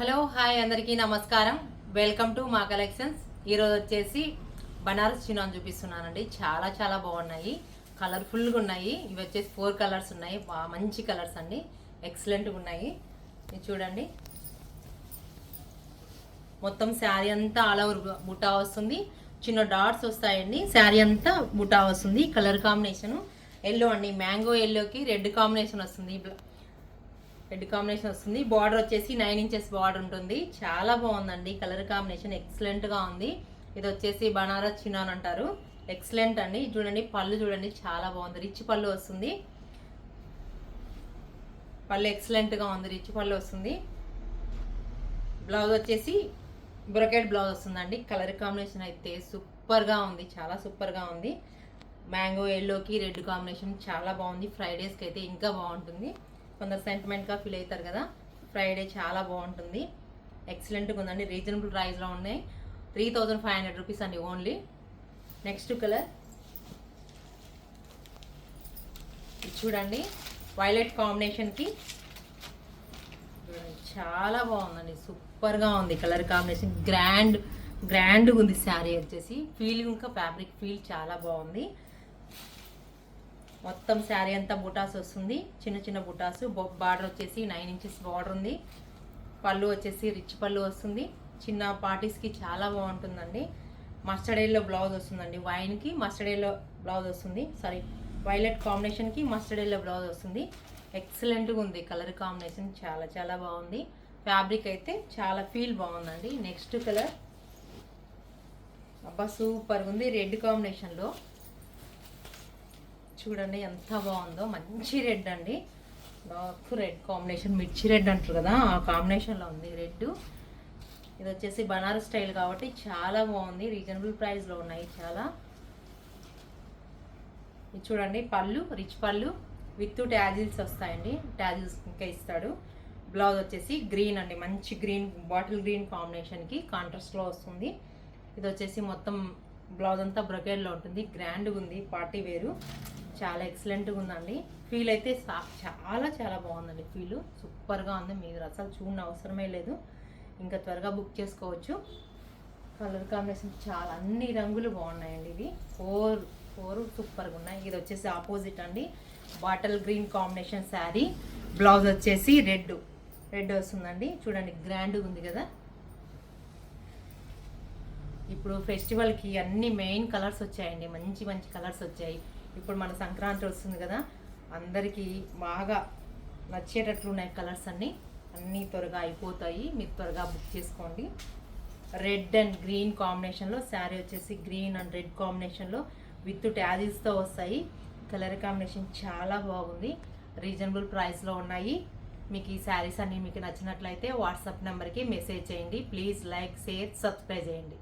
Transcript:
Hello hi అందరికీ నమస్కారం. Welcome to మా కలెక్షన్స్. ఈరోజు వచ్చేసి బనారస్ చినాన్ చూపిస్తున్నానండి. చాలా చాలా బాగున్నాయి, కలర్ఫుల్గా ఉన్నాయి. ఇవి వచ్చేసి 4 కలర్స్ ఉన్నాయి, మంచి కలర్స్ అండి, ఎక్సలెంట్గా ఉన్నాయి. ఇది చూడండి, మొత్తం శారీ అంతా ఆల్ ఓవర్ బుటా వస్తుంది, చిన్న డాట్స్ వస్తాయండి. శారీ అంతా బుటా వస్తుంది. కలర్ కాంబినేషన్ ఎల్లో అండి, మ్యాంగో ఎల్లోకి రెడ్ కాంబినేషన్ వస్తుంది. బార్డర్ వచ్చేసి 9 ఇంచెస్ బార్డర్ ఉంటుంది. చాలా బాగుందండి, కలర్ కాంబినేషన్ ఎక్సలెంట్ గా ఉంది. ఇది వచ్చేసి బనారస్ చినాన్ అంటారు. ఎక్సలెంట్ అండి. చూడండి, పళ్ళు చూడండి, చాలా బాగుంది, రిచ్ పళ్ళు వస్తుంది. పళ్ళు ఎక్సలెంట్ గా ఉంది, రిచ్ పళ్ళు వస్తుంది. బ్లౌజ్ వచ్చేసి బ్రొకెట్ బ్లౌజ్ వస్తుందండి. కలర్ కాంబినేషన్ అయితే సూపర్ గా ఉంది, చాలా సూపర్ గా ఉంది. మ్యాంగో ఎల్లోకి రెడ్ కాంబినేషన్ చాలా బాగుంది. ఫ్రైడేస్కి అయితే ఇంకా బాగుంటుంది. కొందరు సెంటిమెంట్గా ఫీల్ అవుతారు కదా, ఫ్రైడే చాలా బాగుంటుంది. ఎక్సలెంట్గా ఉందండి. రీజనబుల్ ప్రైస్లో ఉన్నాయి. 3500 రూపీస్ అండి ఓన్లీ. నెక్స్ట్ కలర్ చూడండి, వైలెట్ కాంబినేషన్కి చాలా బాగుందండి, సూపర్గా ఉంది. కలర్ కాంబినేషన్ గ్రాండ్గా ఉంది. శారీ వచ్చేసి ఫీల్, ఇంకా ఫ్యాబ్రిక్ ఫీల్ చాలా బాగుంది. మొత్తం శారీ అంతా బుటాస్ వస్తుంది, చిన్న చిన్న బుటాస్. బార్డర్ వచ్చేసి 9 ఇంచెస్ బార్డర్ ఉంది. పళ్ళు వచ్చేసి రిచ్ పళ్ళు వస్తుంది. చిన్న పార్టీస్కి చాలా బాగుంటుందండి. మస్టర్డ్ ఎల్లో బ్లౌజ్ వస్తుందండి. వైన్కి మస్టర్డ్ ఎల్లో బ్లౌజ్ వస్తుంది, సారీ వైలెట్ కాంబినేషన్కి మస్టర్డ్ ఎల్లో బ్లౌజ్ వస్తుంది. ఎక్సలెంట్గా ఉంది, కలర్ కాంబినేషన్ చాలా చాలా బాగుంది. ఫ్యాబ్రిక్ అయితే చాలా ఫీల్ బాగుందండి. నెక్స్ట్ కలర్ అబ్బా సూపర్గా ఉంది, రెడ్ కాంబినేషన్లో. చూడండి ఎంత బాగుందో, మంచి రెడ్ అండి, డార్క్ రెడ్ కాంబినేషన్, మిర్చి రెడ్ అంటారు కదా, ఆ కాంబినేషన్లో ఉంది రెడ్. ఇది వచ్చేసి బనారస్ స్టైల్ కాబట్టి చాలా బాగుంది. రీజనబుల్ ప్రైస్లో ఉన్నాయి చాలా. ఇది చూడండి, పళ్ళు రిచ్ పళ్ళు విత్ ట్యాజిల్స్ వస్తాయండి. ట్యాజిల్స్ ఇంకా ఇస్తాడు. బ్లౌజ్ వచ్చేసి గ్రీన్ అండి, మంచి గ్రీన్, బాటిల్ గ్రీన్ కాంబినేషన్కి కాంట్రాస్ట్లో వస్తుంది. ఇది వచ్చేసి మొత్తం బ్లౌజ్ అంతా బ్రొకేడ్లో ఉంటుంది. గ్రాండ్గా ఉంది, పార్టీ వేరు, చాలా ఎక్సలెంట్గా ఉందండి. ఫీల్ అయితే చాలా చాలా బాగుందండి. ఫీల్ సూపర్గా ఉంది. మీరు అసలు చూడని అవసరమే లేదు, ఇంకా త్వరగా బుక్ చేసుకోవచ్చు. కలర్ కాంబినేషన్ చాలా, అన్ని రంగులు బాగున్నాయండి. ఇది ఫోర్ సూపర్గా ఉన్నాయి. ఇది వచ్చేసి ఆపోజిట్ అండి, bottle green combination sari. Blouse వచ్చేసి రెడ్ వస్తుందండి. చూడండి, గ్రాండ్గా ఉంది కదా. ఇప్పుడు ఫెస్టివల్కి అన్ని మెయిన్ కలర్స్ వచ్చాయండి, మంచి మంచి కలర్స్ వచ్చాయి. ఇప్పుడు మన సంక్రాంతి వస్తుంది కదా, అందరికీ బాగా నచ్చేటట్లు ఉన్నాయి కలర్స్ అన్నీ త్వరగా అయిపోతాయి. మీరు త్వరగా బుక్ చేసుకోండి. రెడ్ అండ్ గ్రీన్ కాంబినేషన్లో శారీ వచ్చేసి గ్రీన్ అండ్ రెడ్ కాంబినేషన్లో విత్ ట్యాజిల్స్తో వస్తాయి. కలర్ కాంబినేషన్ చాలా బాగుంది. రీజనబుల్ ప్రైస్లో ఉన్నాయి. మీకు ఈ శారీస్ అన్నీ మీకు నచ్చినట్లయితే వాట్సాప్ నెంబర్కి మెసేజ్ చేయండి. ప్లీజ్ లైక్, షేర్, సబ్స్క్రైబ్ చేయండి.